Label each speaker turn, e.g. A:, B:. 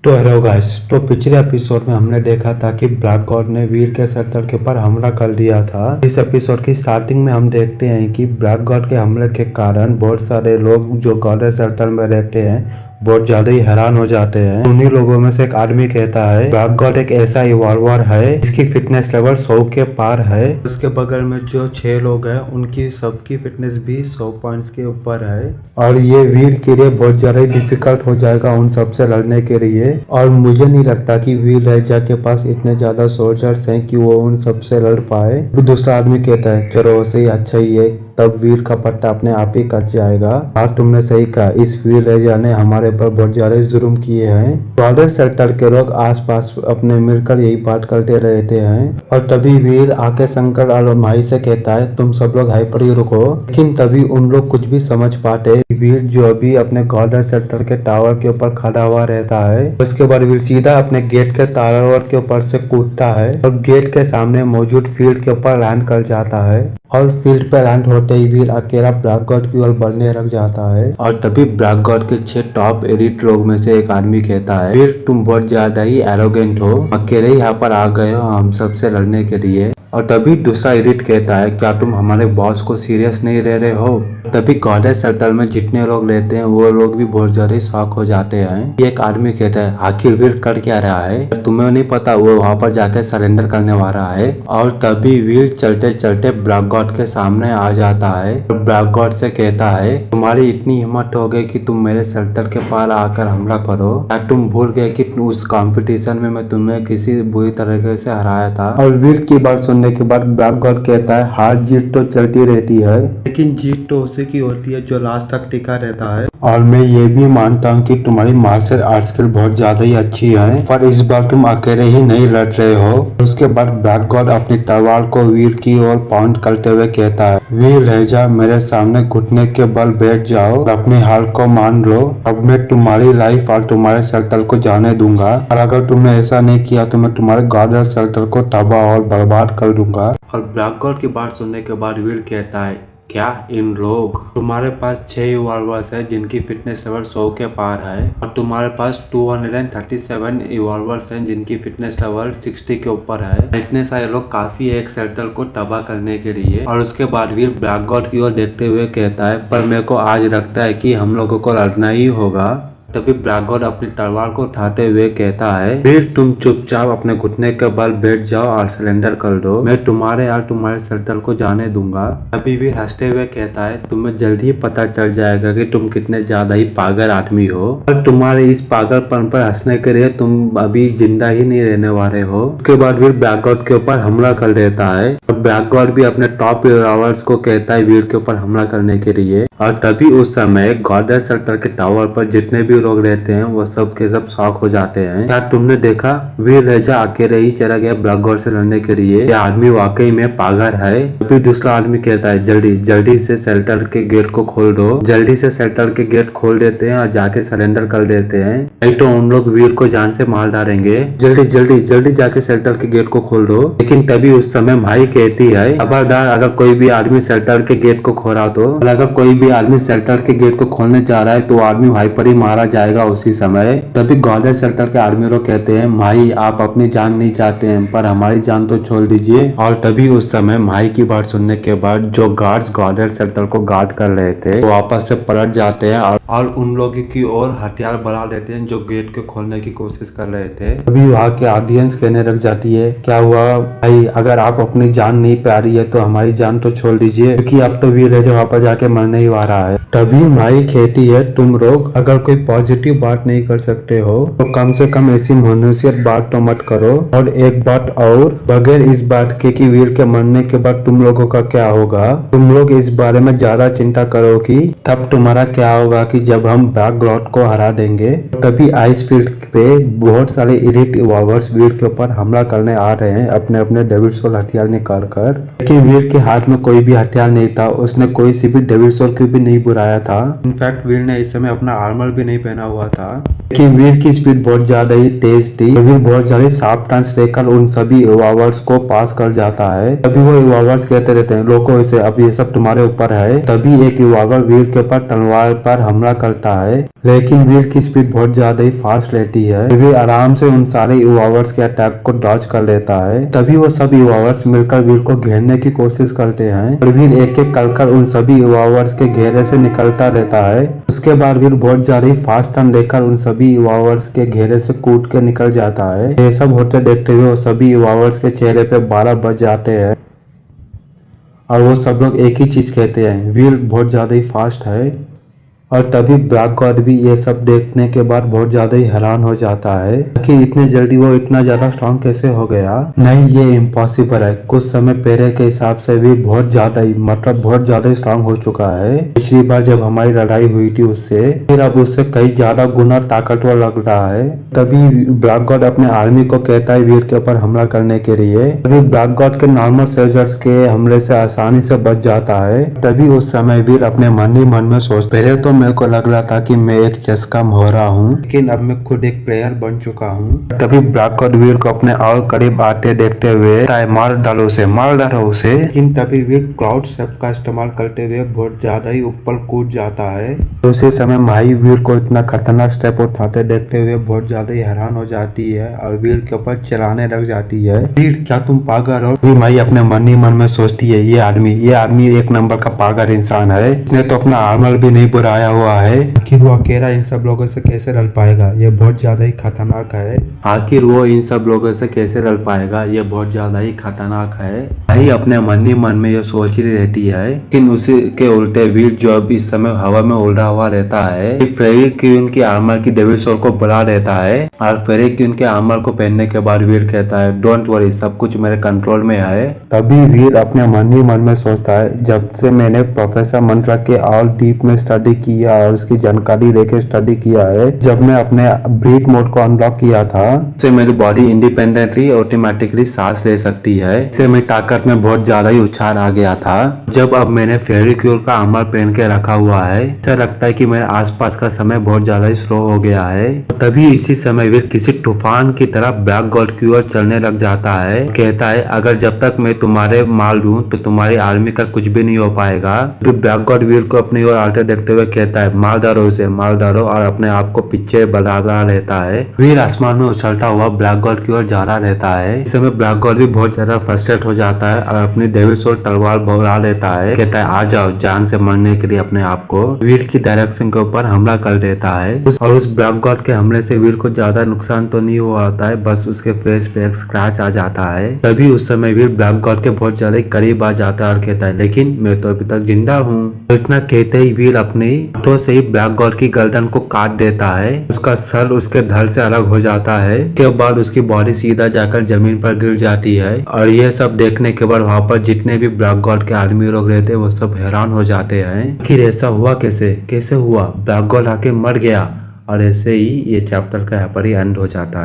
A: तो hello guys. तो पिछले एपिसोड में हमने देखा था कि ब्लैक गॉड ने वीर के सर्कल के ऊपर हमला कर दिया था। इस एपिसोड की स्टार्टिंग में हम देखते हैं कि ब्लैक गॉड के हमले के कारण बहुत सारे लोग जो गॉडेस सर्कल में रहते हैं बहुत ज्यादा ही हैरान हो जाते हैं। उन्हीं लोगों में से एक आदमी कहता है ब्लैक गॉड एक ऐसा इवॉल्वर है इसकी फिटनेस लेवल 100 के पार है। उसके बगल में जो 6 लोग हैं उनकी सबकी फिटनेस भी 100 पॉइंट्स के ऊपर है और ये वीर के लिए बहुत ज्यादा ही डिफिकल्ट हो जाएगा उन सबसे लड़ने के लिए। और मुझे नहीं लगता कि वीर राजा के पास इतने ज्यादा सोल्जर्स हैं कि वो उन सबसे लड़ पाए। दूसरा आदमी कहता है चलो वैसे ही अच्छा ही है, तब वीर का पट्टा अपने आप ही कट जाएगा। हाँ तुमने सही कहा, इस वीर राजा ने हमारे पर बहुत ज्यादा जुर्म किए हैं। बॉर्डर सेक्टर के लोग आसपास अपने मिलकर यही बात करते रहते हैं और तभी वीर आके शंकर और माही से कहता है तुम सब लोग हाइपर ही रुको। लेकिन तभी उन लोग कुछ भी समझ पाते। वीर जो अभी अपने बॉर्डर सेक्टर के टावर के ऊपर खड़ा हुआ रहता है, उसके बाद वीर सीधा अपने गेट के टावर के ऊपर से कूदता है और गेट के सामने मौजूद फील्ड के ऊपर लैंड कर जाता है। और फील्ड पे लैंड होते ही वीर अकेला ब्लैक गॉड की ओर बढ़ने लग जाता है और तभी ब्लैक गॉड के 6 टॉप एलिट लोग में से एक आदमी कहता है वीर तुम बहुत ज्यादा ही एरोगेंट हो, अकेले ही यहाँ पर आ गए हो हम सबसे लड़ने के लिए। और तभी दूसरा एलिट कहता है क्या तुम हमारे बॉस को सीरियस नहीं ले रहे हो। तभी गॉडेस सर्कल में जितने लोग रहते हैं वो लोग भी बहुत ज्यादा शॉक हो जाते हैं। एक आदमी कहता है आखिर वीर कर क्या रहा है, तुम्हें नहीं पता वो वहाँ पर जाके सरेंडर करने वाला है। और तभी वीर चलते चलते ब्लैक गॉड के सामने आ जाता है और ब्लैक गॉड से कहता है तुम्हारी इतनी हिम्मत हो गई कि तुम मेरे सर्कल के पार आकर हमला करो, क्या तुम भूल गए कि उस कंपटीशन में मैं तुम्हें किसी बुरी तरीके से हराया था। और वीर की बात सुनने के बाद ब्लैक गॉड कहता है हार जीत तो चलती रहती है लेकिन जीत तो उसी की होती है जो लास्ट तक टिका रहता है। और मैं ये भी मानता हूँ कि तुम्हारी मार्शल आर्ट स्किल बहुत ज्यादा ही अच्छी है, पर इस बार तुम अकेले ही नहीं लड़ रहे हो। उसके बाद ब्लैक गॉड अपनी तलवार को वीर की ओर पॉइंट करते हुए कहता है वीर राजा मेरे सामने घुटने के बल बैठ जाओ और अपनी हार को मान लो। अब मैं तुम्हारी लाइफ और तुम्हारे सर्कल को जाने दूंगा और अगर तुमने ऐसा नहीं किया तो मैं तुम्हारे गॉड सर्कल को तबाह और बर्बाद कर दूंगा। और ब्लैक गॉड की बात सुनने के बाद वीर कहता है क्या इन लोग, तुम्हारे पास 6 इवॉल्वर्स है जिनकी फिटनेस लेवल 100 के पार है और तुम्हारे पास 237 इवॉल्वर्स हैं जिनकी फिटनेस लेवल 60 के ऊपर है। इतने सारे लोग काफी है एक सर्कल को तबाह करने के लिए। और उसके बाद वीर ब्लैक गॉड की ओर देखते हुए कहता है पर मेरे को आज लगता है कि हम लोगों को लड़ना ही होगा। तभी ब्लैक गॉड अपनी तलवार को उठाते हुए कहता है फिर तुम चुपचाप अपने घुटने के बल बैठ जाओ और सरेंडर कर दो, मैं तुम्हारे और तुम्हारे सर्कल को जाने दूंगा। तभी वीर हंसते हुए कहता है तुम्हें जल्दी ही पता चल जाएगा कि तुम कितने ज्यादा ही पागल आदमी हो और तुम्हारे इस पागलपन पर हंसने के लिए तुम अभी जिंदा ही नहीं रहने वाले हो। उसके बाद वीर ब्लैक गॉड के ऊपर हमला कर देता है और ब्लैक गॉड भी अपने टॉप इवॉल्वर्स को कहता है वीर के ऊपर हमला करने के लिए। और तभी उस समय गॉडेस सर्कल के टावर पर जितने भी लोग रहते हैं वो सब के सब शॉक हो जाते हैं। क्या तुमने देखा वीर राजा अकेले ही चला गया ब्लैक गॉड से लड़ने के लिए, ये आदमी वाकई में पागल है। फिर दूसरा आदमी कहता है जल्दी जल्दी से शेल्टर के गेट को खोल दो। जल्दी से शेल्टर के गेट खोल देते हैं और जाके सरेंडर कर देते हैं, नहीं तो उन लोग वीर को जान से मार डालेंगे। जल्दी जल्दी जल्दी जाके शेल्टर के गेट को खोल दो। लेकिन तभी उस समय माही कहती है खबरदार अगर कोई भी आदमी शेल्टर के गेट को खोला तो, अगर कोई भी आदमी शेल्टर के गेट को खोलने जा रहा है तो आदमी वहीं पर ही मारा जाएगा उसी समय। तभी गॉडेस सेक्टर के आर्मी लोग कहते हैं माही आप अपनी जान नहीं चाहते हैं पर हमारी जान तो छोड़ दीजिए। और तभी उस समय माही की बात सुनने के बाद जो गार्ड्स गॉडेस सेक्टर को गार्ड कर रहे थे वो वापस से पलट जाते हैं और उन लोगों की ओर हथियार बढ़ा देते हैं जो गेट को खोलने की कोशिश कर रहे थे। तभी वहाँ के ऑडियंस कहने लग जाती है क्या हुआ भाई, अगर आप अपनी जान नहीं प्यारी है तो हमारी जान तो छोड़ दीजिए क्योंकि अब तो वीर राजा वहाँ पर जाके मरने ही वाला है। तभी माही कहती है तुम लोग अगर कोई पॉजिटिव बात नहीं कर सकते हो तो कम से कम ऐसी मनुष्यत बात तो मत करो। और एक बात और, बगैर इस बात के कि वीर के मरने के बाद तुम लोगों का क्या होगा, तुम लोग इस बारे में ज्यादा चिंता करोगी तब तुम्हारा क्या होगा कि जब हम ब्लैक गॉड को हरा देंगे। तभी आइस फील्ड पे बहुत सारे एलिट इवॉल्वर्स वीर के ऊपर हमला करने आ रहे हैं अपने अपने डेविल सोल हथियार निकाल कर। लेकिन वीर के हाथ में कोई भी हथियार नहीं था, उसने कोई सी भी डेविल सोल की भी नहीं बुलाया था। इनफैक्ट वीर ने इस समय अपना आर्मर भी नहीं पहना हुआ था, लेकिन वीर की स्पीड बहुत ज्यादा ही तेज थी। वीर बहुत ज्यादा शार्प टर्न्स लेकर उन सभी युवावर्स को पास कर जाता है। तभी वो युवावर्स कहते रहते हैं, लोगों इसे अब ये सब तुम्हारे ऊपर है। तभी एक युवावर वीर के ऊपर तलवार पर हमला करता है, लेकिन वीर की स्पीड बहुत ज्यादा ही फास्ट रहती है। वीर आराम से उन सारे युवावर्स के अटैक को डॉज कर लेता है। तभी वो सब युवावर्स मिलकर वीर को घेरने की कोशिश करते हैं और वीर एक एक कर उन सभी युवावर्स के घेरे से निकलता रहता है। उसके बाद वीर बहुत ज्यादा ही फास्ट टर्न लेकर उन सभी युवावर्स के घेरे से कूद के निकल जाता है। ये सब होते देखते हुए वो सभी युवावर्स के चेहरे पे 12 बज जाते हैं और वो सब लोग एक ही चीज कहते हैं, वीर बहुत ज्यादा ही फास्ट है। और तभी ब्लैक गॉड भी ये सब देखने के बाद बहुत ज्यादा ही हैरान हो जाता है कि इतने जल्दी वो इतना ज्यादा स्ट्रॉन्ग कैसे हो गया। नहीं, ये इम्पॉसिबल है। कुछ समय पहले के हिसाब से भी बहुत ज्यादा ही बहुत ज्यादा ही स्ट्रॉन्ग हो चुका है। पिछली बार जब हमारी लड़ाई हुई थी उससे, फिर अब उससे कई ज्यादा गुना ताकतवर लग रहा है। तभी ब्लैक गॉड अपने आर्मी को कहता है वीर के ऊपर हमला करने के लिए। तभी ब्लैक गॉड के नॉर्मल सोल्जर्स के हमले से आसानी से बच जाता है। तभी उस समय वीर अपने मन ही मन में सोचते, पहले तो मेरे को लग रहा था कि मैं एक चेस का मोहरा हूँ, लेकिन अब मैं खुद एक प्लेयर बन चुका हूँ। तभी ब्लैक गॉड वीर को अपने और करीब आते देखते हुए मार डालो उसे। लेकिन तभी वीर क्लाउड शेप का इस्तेमाल करते हुए बहुत ज्यादा ही ऊपर कूद जाता है। तो उसी समय माही वीर को इतना खतरनाक स्टेप उठाते देखते हुए बहुत ज्यादा ही हैरान हो जाती है और वीर के ऊपर चिल्लाने लग जाती है, वीर क्या तुम पागल हो। माही अपने मन ही मन में सोचती है, ये आदमी एक नंबर का पागल इंसान है। इसने तो अपना आर्मर भी नहीं बुराया हुआ है। आखिर वो अकेला इन सब लोगों से कैसे लड़ पाएगा, ये बहुत ज्यादा ही खतरनाक है। भाई अपने मन ही मन में ये सोच ही रहती है। लेकिन उसी के उल्टे वीर जो अब इस समय हवा में उड़ा हुआ रहता है, फेरी क्वीन की आर्मर की डेविल सोल को बुला देता है और फेरी क्वीन के आर्मर को पहनने के बाद वीर कहता है, डोंट वरी, सब कुछ मेरे कंट्रोल में है। तभी वीर अपने मन ही मन में सोचता है, जब से मैंने प्रोफेसर मंत्रा के और डीप में स्टडी किया और उसकी जानकारी लेके स्टडी किया है, जब मैं अपने ब्रीथ मोड को अनलॉक किया था, से मेरी बॉडी इंडिपेंडेंटली ऑटोमेटिकली सांस ले सकती है। इससे मेरी ताकत में बहुत ज्यादा ही उछाल आ गया था। जब अब मैंने फेरी क्यूर का आर्मर पहन के रखा हुआ है, ऐसा लगता है कि मेरे आसपास का समय बहुत ज्यादा ही स्लो हो गया है। तभी इसी समय वे किसी तूफान की तरह ब्लैक गॉड की ओर चलने लग जाता है। कहता है, अगर जब तक मैं तुम्हारे माल लूं तो तुम्हारी आर्मी का कुछ भी नहीं हो पाएगा। फिर ब्लैक गॉड वीर को अपनी ओर आते देखते हुए कहता है, मार डालो और अपने आप को पीछे बढ़ाता रहता है। वीर आसमान में उछलता हुआ ब्लैक गॉड की ओर जा रहा रहता है। इस समय ब्लैक गॉड भी बहुत ज्यादा फ्रस्ट्रेट हो जाता है और अपनी डेविल सोल तलवार बढ़ा लेता है। कहता है, आ जाओ जान से मरने के लिए अपने आप को। वीर की डायरेक्शन के ऊपर हमला कर देता है और उस ब्लैक गॉड के हमले से वीर को ज्यादा नुकसान तो नहीं हुआ होता है, बस उसके फेस पे एक स्क्रैच आ जाता है। तभी उस समय वीर ब्लैक गॉड के बहुत ज्यादा करीब आ जाता है और कहता है, लेकिन मैं तो अभी तक जिंदा हूँ। तो इतना कहते ही वीर अपने हाथों से ही ब्लैक गॉड की गर्दन को काट देता है। उसका सर उसके धड़ से अलग हो जाता है। के बाद उसकी बॉडी सीधा जाकर जमीन पर गिर जाती है और यह सब देखने के बाद वहां पर जितने भी ब्लैक गॉड के आदमी लोग रहते हैं वो सब हैरान हो जाते हैं कि ऐसा हुआ कैसे हुआ, ब्लैक गॉड आके मर गया। और ऐसे ही ये चैप्टर का यहाँ पर ही एंड हो जाता है।